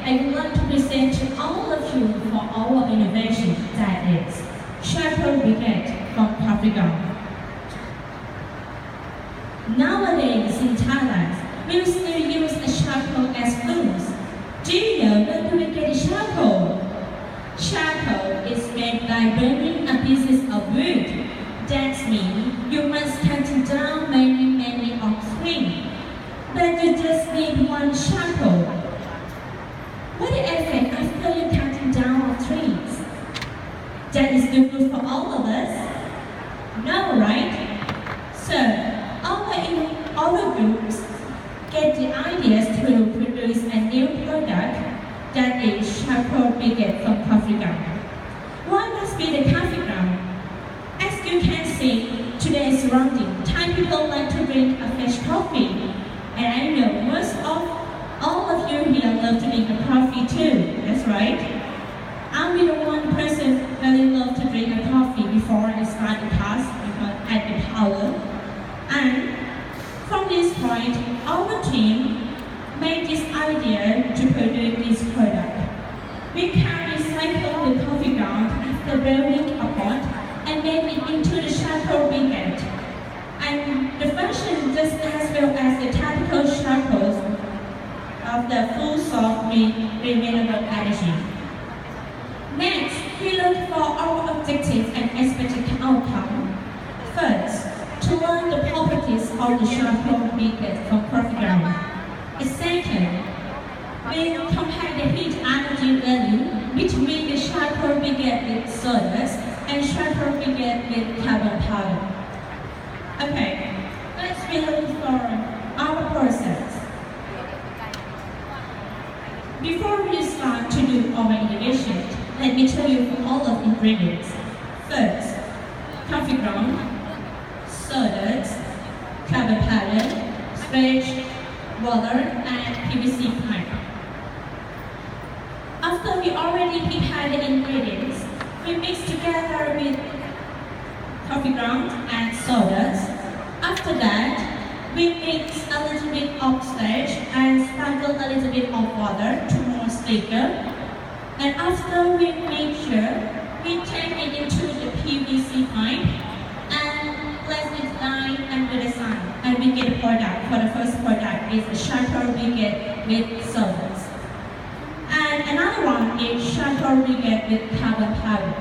I would like to present to all of you for our innovation that is Charcoal Brigade from Africa. Nowadays in Thailand, we still use charcoal as fuels. Do you know where do we get charcoal? Charcoal is made by burning a pieces of wood. That means you must cut down many of trees. But you just need one charcoal. What the effect after you cutting down of trees? That is good for all of us? No, right? So, our groups get the ideas to produce a new product that is charcoal brigade from coffee ground. What must be the coffee ground? As you can see, today's surrounding, Thai people like to drink a fresh coffee. And I know most of all of you here love to drink a coffee too. That's right. I'm the one person really love to drink a coffee before I start the class because I get power. And from this point, our team made this idea to produce this product. We can recycle the coffee ground after brewing a pot and make it into the charcoal brigade. And the function just as well as the typical charcoals of the full soft renewable energy. Next, we look for our objectives and expected outcome. First, to learn the properties of the charcoal brigade from coffee ground. Second, we compare the heat energy value between the charcoal brigade with sodas and charcoal brigade with carbon powder. Okay, let's look for our process. Before we start to do our innovation, let me tell you all of the ingredients. First, coffee ground, sodas, carbon powder, starch, water, and PVC pipe. After we already prepare the ingredients, we mix together with coffee ground and sodas. After that, we mix a little bit of starch and sprinkle a little bit of water to more thicker. And after we measure, we take it into the PVC pipe and let it lie under the sun. And we get a product. For the first product is the charcoal brigade with sodas. And another one is charcoal brigade with carbon powder.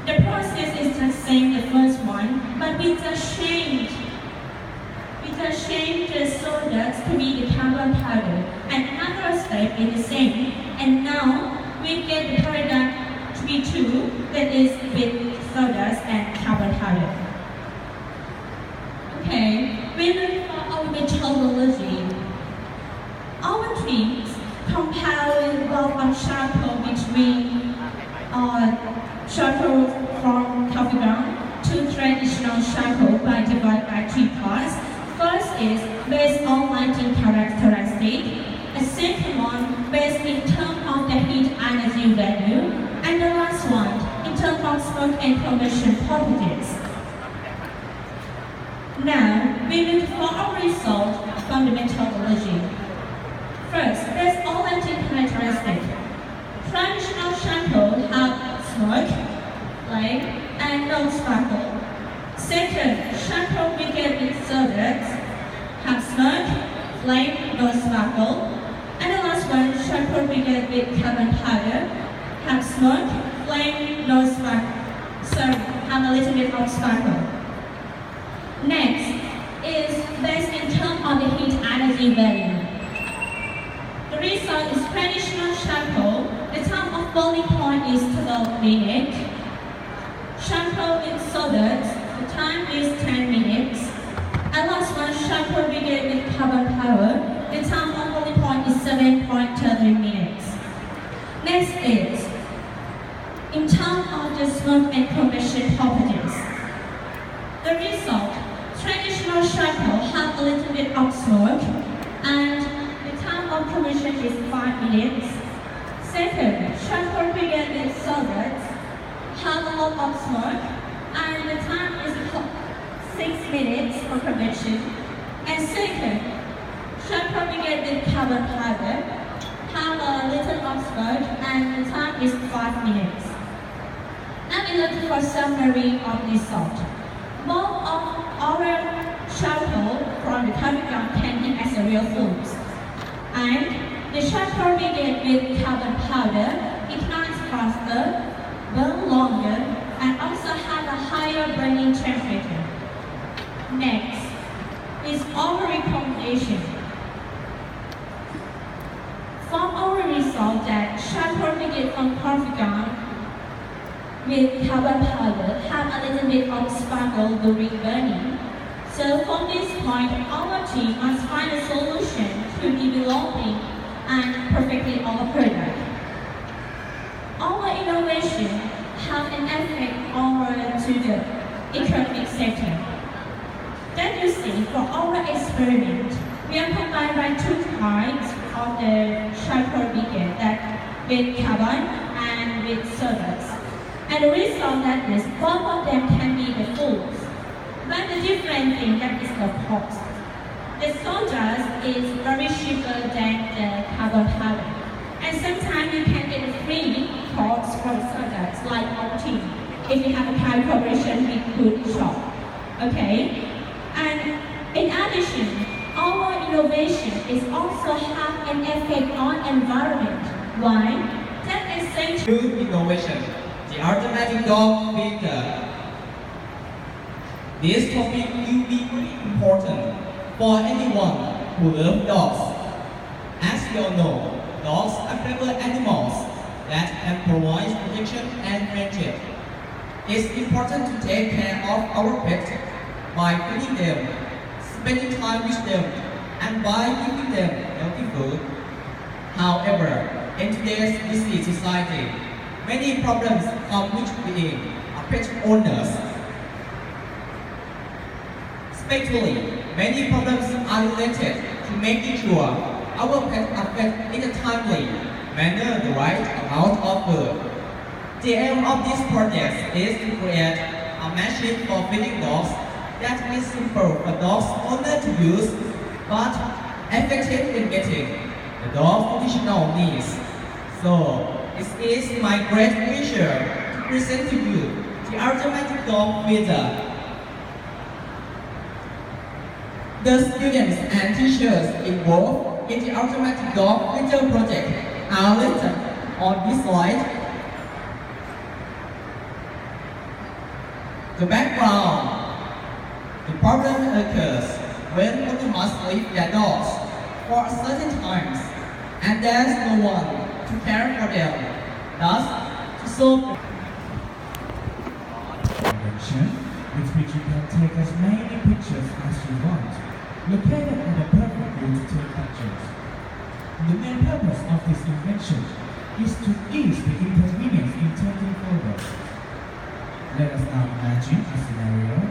The process is the same the first one, but we just change the sodas to be the carbon powder. And another step is the same. And now we get the product to be two, that is with sodas and carbon powder. Okay, we look for our methodology. Our teams compare the bulk of charcoal between charcoal from coffee ground to traditional charcoal by dividing by three parts. First is based on lighting characteristic. A second one based in terms of the heat energy value. And the last one in terms of smoke and combustion properties. Now, we look for our result from the methodology. First, based on lighting characteristic. Traditional charcoal have smoke, flame, and no sparkle. Second, charcoal brigade with sodas have smoke, flame, no sparkle. And the last one, charcoal brigade with carbon powder have smoke, flame, no sparkle. So, have a little bit of sparkle. Next is based in terms of the heat energy value. The result is traditional charcoal. The time of boiling point is 12 minutes. Charcoal with sodas, the time is 10 minutes. And last one, charcoal brigade with carbon power. The time of boiling point is 7.30 minutes. Next is in terms of the smoke and combustion properties. The result, traditional charcoal have a little bit of smoke and the time of combustion is 5 minutes. Second, charcoal brigade with sodas have a lot of smoke and the time is 6 minutes for combustion. And second, charcoal brigade with carbon powder have a little Oxford and the time is 5 minutes. Now we look for summary of result. Both of our charcoal from the carbon can be as a real foods. And the charcoal mixed with carbon powder ignites faster, burn longer, and also have a higher burning temperature. Next is our recommendation. From our result that charcoal mixed from carbon with carbon powder have a little bit of sparkle during burning. So from this point, our team must find a solution to developing and perfectly our product. Our innovation have an effect to the economic sector. That you see, for our experiment, we are combined by two kinds of the charcoal beacon that with carbon and with sodas. And the result that is both of them can be the foods. But the different thing that is the cost. The sodas is very cheaper than the carbon powder. And sometimes you can get a free cost from sodas like our team if you have a kind cooperation with food shop. Okay? And in addition, our innovation is also have an effect on environment. Why? That is essential. New innovation, the automatic dog feeder. This topic will be very important for anyone who loves dogs. As you all know, dogs are clever animals that can provide protection and friendship. It's important to take care of our pets by feeding them, spending time with them, and by giving them healthy food. However, in today's busy society, many problems come with being a pet owners. Especially, many problems are related to making sure our pets are fed in a timely manner the right amount of food. The aim of this project is to create a machine for feeding dogs that is simple for dogs owner to use, but effective in meeting the dog's additional needs. So, it is my great pleasure to present to you the automatic dog feeder. The students and teachers involved in the automatic dog feeder project are listed on this slide. The background. The problem occurs when owners must leave their dogs for certain times and there's no one to care for them. Thus, to solve invention with which you can take as many pictures as you want, located at the perfect view to take pictures. The main purpose of this invention is to ease the inconvenience in taking photos. Let us now imagine a scenario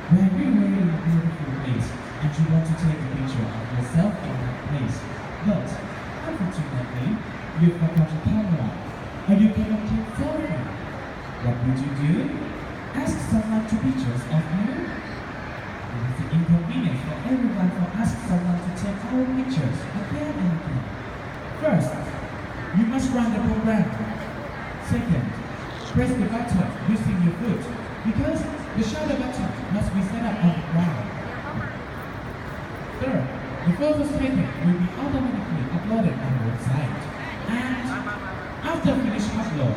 where you are in a beautiful place and you want to take a picture of yourself in that place, but unfortunately, you forgot your camera or you cannot take selfie. What would you do? Ask someone to pictures of you? It is an inconvenience for everyone to ask someone to take our pictures again and again. First, you must run the program. Second, press the button using your foot because the shutter button must be set up on the ground. Third, the photos taken will be automatically uploaded on the website. And after finish upload,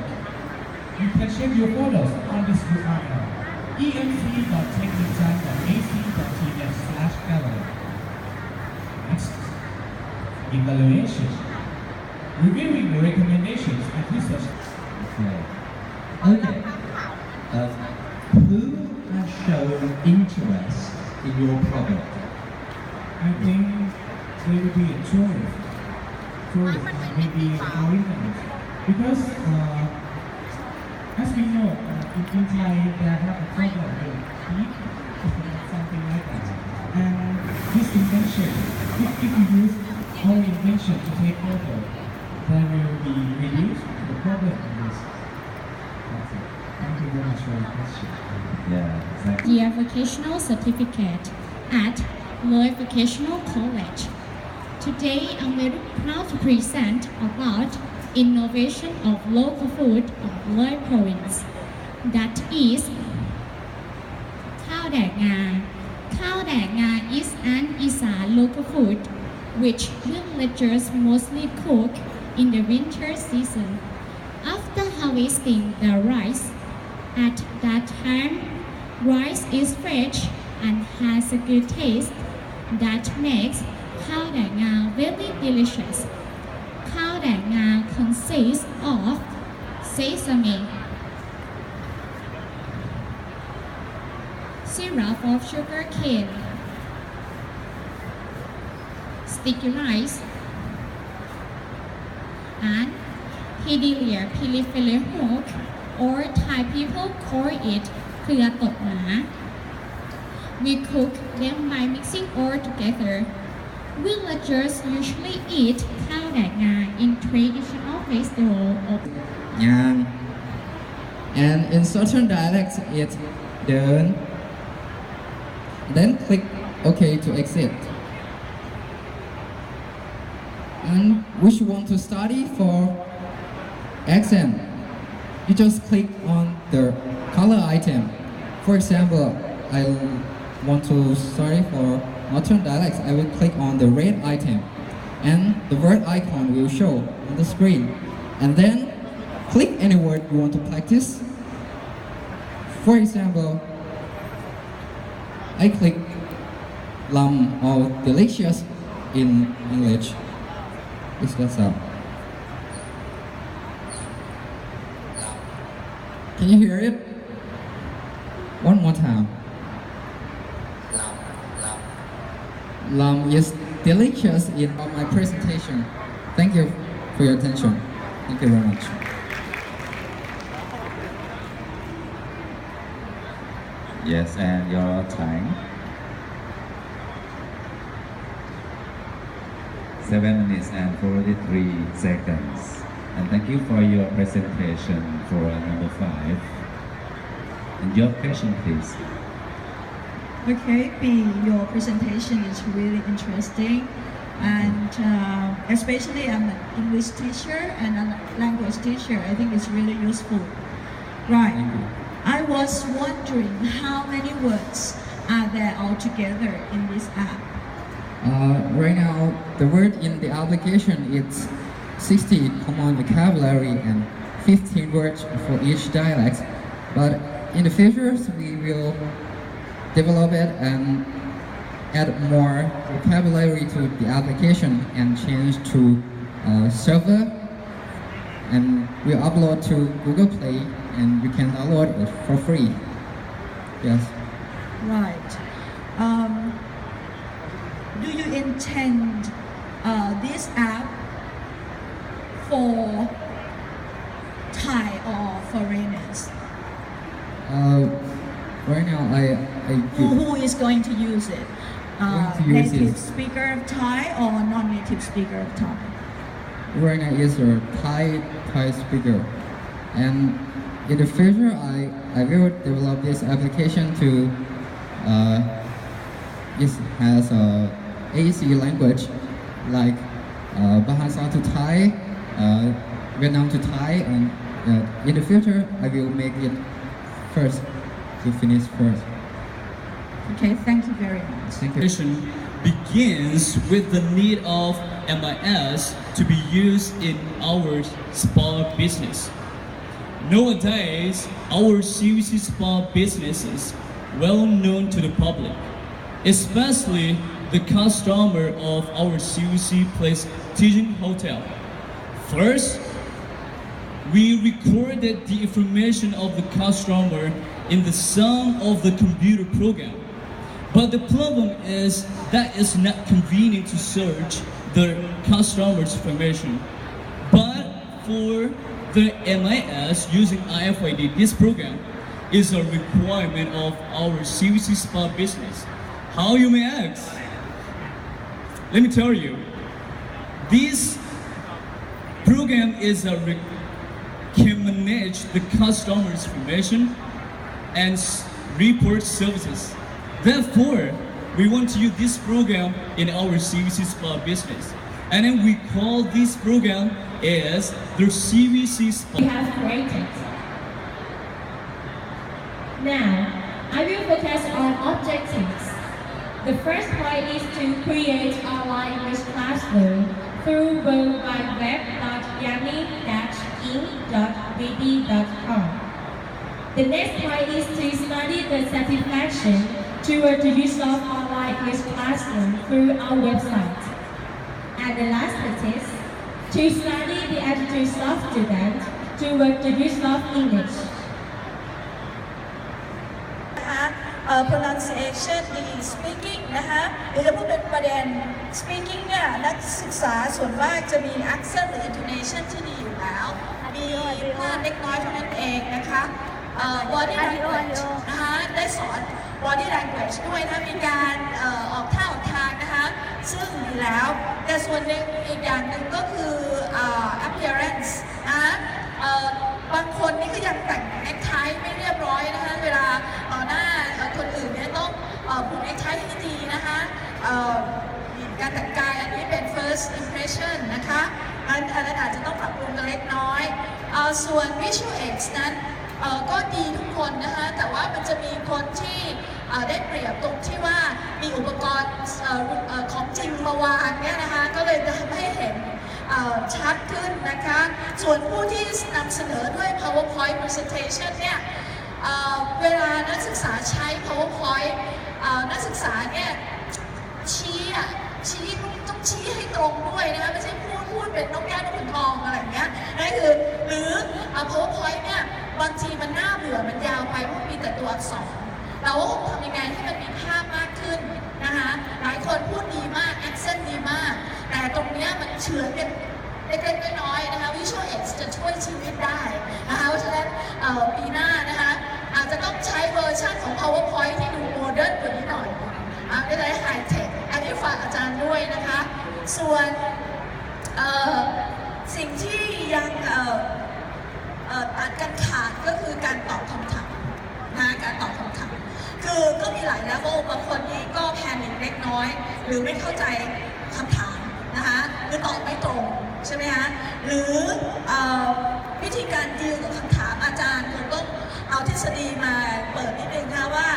you can check your photos on this URL emc.technicscience.ac.th/gallery. Next, evaluation. Reviewing the recommendations and research. Okay. Who has shown interest in your product? I think there will be a tourist, maybe foreigners, because as we know, in Thai there have a problem with heat, something like that. And this invention, if you use our invention to take photos, there will be reduced the problem in this. That's it. Thank you very much for your question. Yeah, exactly. Dear Vocational Certificate at Lloyd Vocational College. Today I'm very proud to present about innovation of local food of Loi province. That is, Khao Dae Nga. Khao Dae Nga is an Isan local food which villagers mostly cook in the winter season. After harvesting the rice, at that time, rice is fresh and has a good taste that makes Khao Dae Nga very delicious. Khao Dae Nga consists of sesame, syrup of sugar cane, sticky rice, and Hidilia pilifile hook, or Thai people call it Khria Tot Ma. We cook them by mixing all together. Villagers usually eat Khao Dae Nga in traditional festival of Yang. And in certain dialects, it's Dern. Then click OK to exit. And which you want to study for accent, you just click on the color item. For example, I want to study for northern dialects, I will click on the red item and the word icon will show on the screen. And then click any word you want to practice. For example, I click lam or delicious in English. It's that up. Can you hear it? One more time. Lam is delicious in my presentation. Thank you for your attention. Thank you very much. Yes, and your time. 7 minutes and 43 seconds. And thank you for your presentation for number 5. And your question, please. Okay, B, your presentation is really interesting, and especially I'm an English teacher and a language teacher. I think it's really useful. Right. I was wondering how many words are there altogether in this app? Right now, the word in the application is 60 common vocabulary and 15 words for each dialect. But in the future, we will develop it and add more vocabulary to the application and change to server, and we upload to Google Play and you can download it for free. Yes. Right. Do you intend this app for Thai or foreigners? Right now, Who is going to use it? Going to use Native it. speaker of Thai or non-native speaker of Thai? right now is a Thai speaker, and in the future, I will develop this application to it has a AEC language like Bahasa to Thai, Vietnam to Thai, and in the future I will make it first to finish first. Okay, thank you very much. Thank you. Mission begins with the need of MIS to be used in our spa business. Nowadays, our CVC spa business is well known to the public, especially the customer of our CVC Place Teaching Hotel. First, we recorded the information of the customer in the sum of the computer program. But the problem is that it's not convenient to search the customer's information. But for the MIS using IFID, this program is a requirement of our CVC spa business. How, you may ask? Let me tell you, this program is can manage the customer's information and report services. Therefore, we want to use this program in our CVC spa business. And then we call this program is the CVC we Spot. have created. Now, I will focus on objectives. The first point is to create online English classroom through worldwideweb.yummy-ing.bb.com. The next point is to study the satisfaction toward the use of online English classroom through our website. And the last bit is to study the attitudes of students toward the use of English. pronunciation ดี speaking นะคะเดี๋ยวจะพูดเป็นประเด็น speaking เนี่ยนักศึกษาส่วนมากจะมี accent หรือ intonation ที่ดีอยู่แล้วมีพลาดเล็กน้อยเท่านั้นเองนะคะ body language นะคะได้สอน body language ด้วยนะมีการออกท่าออกทางนะคะซึ่งดีแล้วแต่ส่วนหนึ่งอีกอย่างหนึ่งก็คือ appearance นะบางคนนี่ก็ยังแต่งเน็กไทไม่เรียบร้อยนะคะเวลาต่อหน้าคนอื่นเนี่ยต้องผูกเน็กไทให้ดีนะคะการแต่งกายอันนี้เป็น first impression นะคะอันนั้นอาจจะต้องปรับปรุงกันเล็กน้อยส่วน visual aids นั้นก็ดีทุกคนนะคะแต่ว่ามันจะมีคนที่ได้เปรียบตรงที่ว่ามีอุปกรณ์ของจริงมาวางเนี่ยนะคะก็เลยทำให้เห็นชัดขึ้นนะคะส่วนผู้ที่นำเสนอด้วย PowerPoint presentation เนี่ยเวลานักศึกษาใช้ PowerPoint นักศึกษาเนี่ยชี้ต้องชี้ให้ตรงด้วยนะคะไม่ใช่พูดเป็นนกแก้วนกขุนทองอะไรอย่างเงี้ยนั่นคือหรือ PowerPoint เนี่ยบางทีมันน่าเบื่อมันยาวไปเพราะมีแต่ตัวอักษรเราก็ทำยังไงให้มันมีภาพมากขึ้นนะคะหลายคนพูดดีมาก accent ดีมากแต่ตรงนี้มันเฉือนกันเล็กๆน้อยๆนะคะ Visual Aids จะช่วยชีวิตได้นะคะเพราะฉะนั้นปีหน้านะคะอาจจะต้องใช้เวอร์ชันของ PowerPoint ที่ดูโมเดิร์นกว่านี้หน่อยก็จะได้ไฮเทคอันนี้ฝากอาจารย์ด้วยนะคะส่วนสิ่งที่ยังตัดกันขาดก็คือการตอบคำถามนะการตอบคำถามคือก็มีหลายเลเวลบางคนนี่ก็แพนิคเล็กน้อยหรือไม่เข้าใจคำถามนะคะหรือตอบไม่ตรงใช่ไหมคะหรือวิธีการดีลกับคำถามอาจารย์คงต้องเอาทฤษฎีมาเปิดนิดนึงนะว่า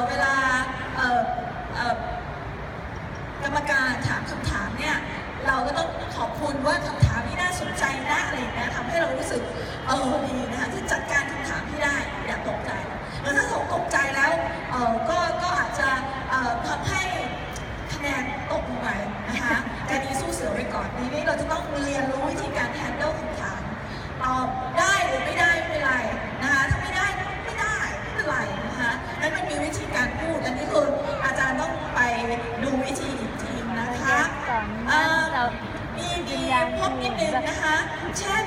เวลากรรมการถามคำถามเนี่ยเราก็ต้องขอบคุณว่าคำถามที่น่าสนใจนะอะไรอย่างเงี้ยทำให้เรารู้สึกดีนะคะที่จัดการคำถามที่ได้อย่าตกใจแล้วถ้าตกใจแล้วก็อาจจะทำให้คะแนนตกลงไปนะคะแต่ดีสู้เสือไว้ก่อนทีนี้เราจะต้องเรียนรู้วิธีการ handle คำถามตอบได้หรือไม่ได้ไม่เป็นไรนะคะถ้าไม่ได้ไม่เป็นไรนะคะนั้นมันมีวิธีการพูดอันนี้คืออาจารย์ต้องไปดูวิธีอีกทีนะคะมีพบนิดนึงนะคะเช่น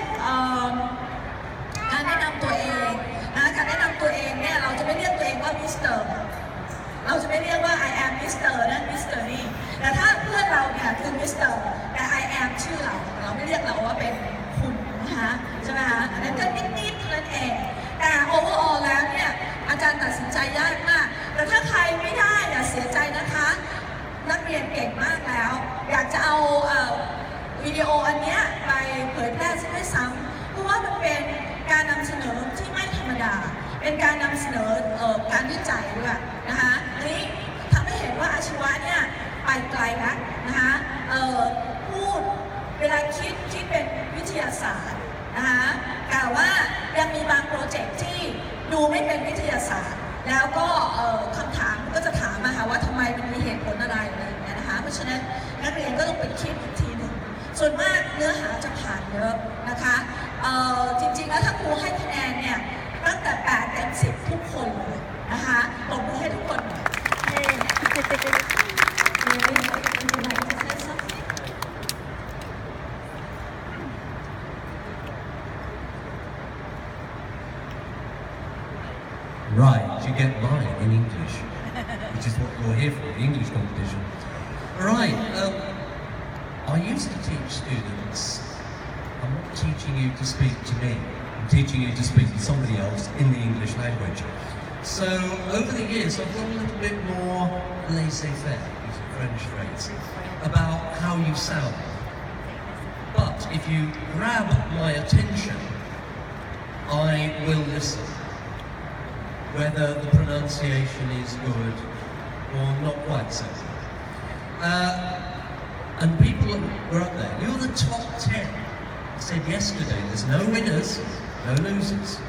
การแนะนำตัวเองนะการแนะนำตัวเองเนี่ยเราจะไม่เรียกตัวเองว่ามิสเตอร์เราจะไม่เรียกว่า I am Mr. นั่น Mr. นี่แต่ถ้าเพื่อนเราเนี่ยคือ Mr. แต่ I am ชื่อเราไม่เรียกเราว่าเป็นคุณนะคะใช่ไหมคะอันนั้นก็นิดๆเท่านั้นเองแต่ overall แล้วเนี่ยอาจารย์ตัดสินใจยากมากแต่ถ้าใครไม่ได้อย่าเสียใจนะคะนักเรียนเก่งมากแล้วอยากจะเอาวิดีโออันนี้ไปเผยแพร่ซะด้วยซ้ำเพราะว่ามันเป็นการนำเสนอที่ไม่ธรรมดาเป็นการนำเสนอการวิจัยด้วยนะคะอันนี้ทำให้เห็นว่าอาชีวะเนี่ยไปไกลแล้วนะคะพูดเวลาคิดเป็นวิทยาศาสตร์นะคะแต่ว่ายังมีบางโปรเจกต์ที่ดูไม่เป็นวิทยาศาสตร์แล้วก็คำถามก็จะถามมาค่ะว่าทำไมมันมีเหตุผลอะไรอย่างเงี้ยนะคะเพราะฉะนั้นนักเรียนก็ต้องไปคิดอีกทีหนึ่งส่วนมากเนื้อหาจะผ่านเยอะนะคะจริงๆแล้วถ้าครูให้คะแนนเนี่ยตั้งแต่8 เต็ม 10ทุกคนเลยนะคะตบมือให้ทุกคน Right, you get mine in English, which is what you're here for, the English competition. Right, I used to teach students. I'm not teaching you to speak to me. I'm teaching you to speak to somebody else in the English language. So over the years, I've got a little bit more laissez-faire, use a French phrase, about how you sound. But But if you grab my attention, I will listen. Whether the pronunciation is good or not quite so. And people were up there. You're the top 10. I said yesterday, there's no winners, no losers.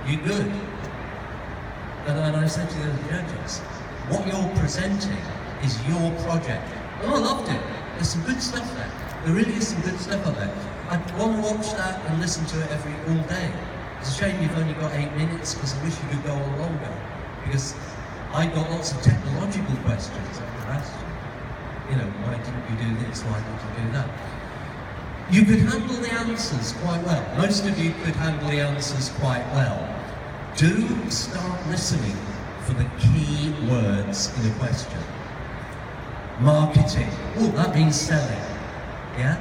You're good. And I said to the judges, what you're presenting is your project. And I loved it. There's some good stuff there. There really is some good stuff on there. I'd want to watch that and listen to it all day. It's a shame you've only got 8 minutes because I wish you could go on longer. Because I got lots of technological questions I could ask you. You know, why didn't you do this? Why didn't you do that? You could handle the answers quite well. Most of you could handle the answers quite well. Do start listening for the key words in a question. Marketing. Oh, that means selling. Yeah?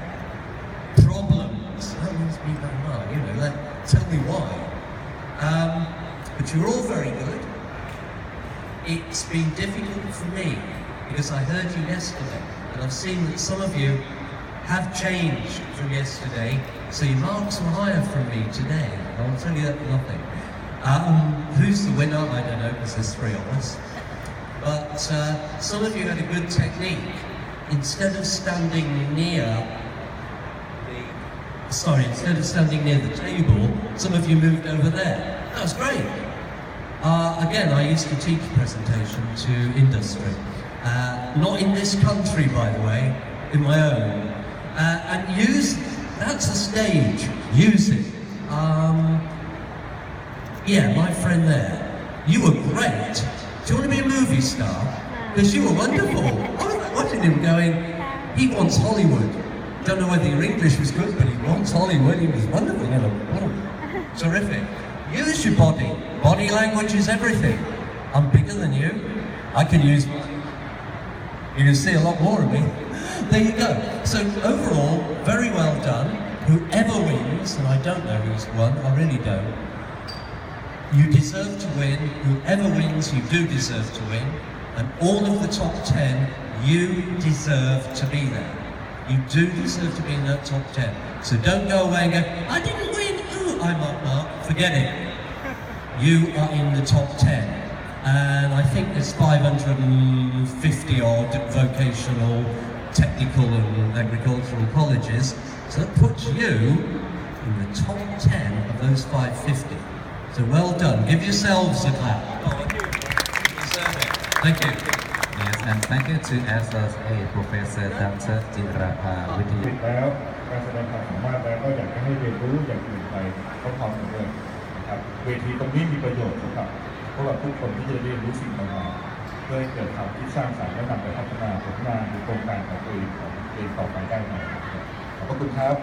Problems. That means being like, well, you know, tell me why. But you're all very good. It's been difficult for me because I heard you yesterday and I've seen that some of you have changed from yesterday, so your marks are higher from me today. I'll tell you that for nothing. Who's the winner? I don't know because there's 3 of us. But some of you had a good technique. Instead of standing near the table, some of you moved over there. That was great. Again, I used to teach presentation to industry. Not in this country, by the way, in my own. And that's a stage. Use it. Yeah, my friend there. You were great. Do you want to be a movie star? Because you were wonderful. I was watching him going, he wants Hollywood. Don't know whether your English was good, but he wants Hollywood. He was wonderful. You know, terrific. Use your body. Body language is everything. I'm bigger than you. I can use mine. You can see a lot more of me. There you go. So overall, very well done. Whoever wins, and I don't know who's won, I really don't. You deserve to win. Whoever wins, you do deserve to win. And all of the top 10, you deserve to be there. You do deserve to be in that top 10. So don't go away and go, I didn't win. Ooh, I'm up, Mark. Forget it. You are in the top 10. And I think there's 550 odd vocational, technical and agricultural colleges. So that puts you in the top 10 of those 550. So well done. Give yourselves a clap. You deserve it. Thank you. Yes, and thank you to SSA Professor Dr. Jirapa Witty. แล้วการแสดงความสามารถแล้วก็อยากจะให้เรียนรู้อย่างอื่นไปพร้อมๆกันด้วยนะครับเวทีตรงนี้มีประโยชน์สำหรับพวกเราทุกคนที่จะเรียนรู้สิ่งใหม่ๆเพื่อให้เกิดความคิดสร้างสรรค์และนำไปพัฒนาผลงานหรือโครงการของตัวเองต่อไปได้ไหมขอบคุณครับ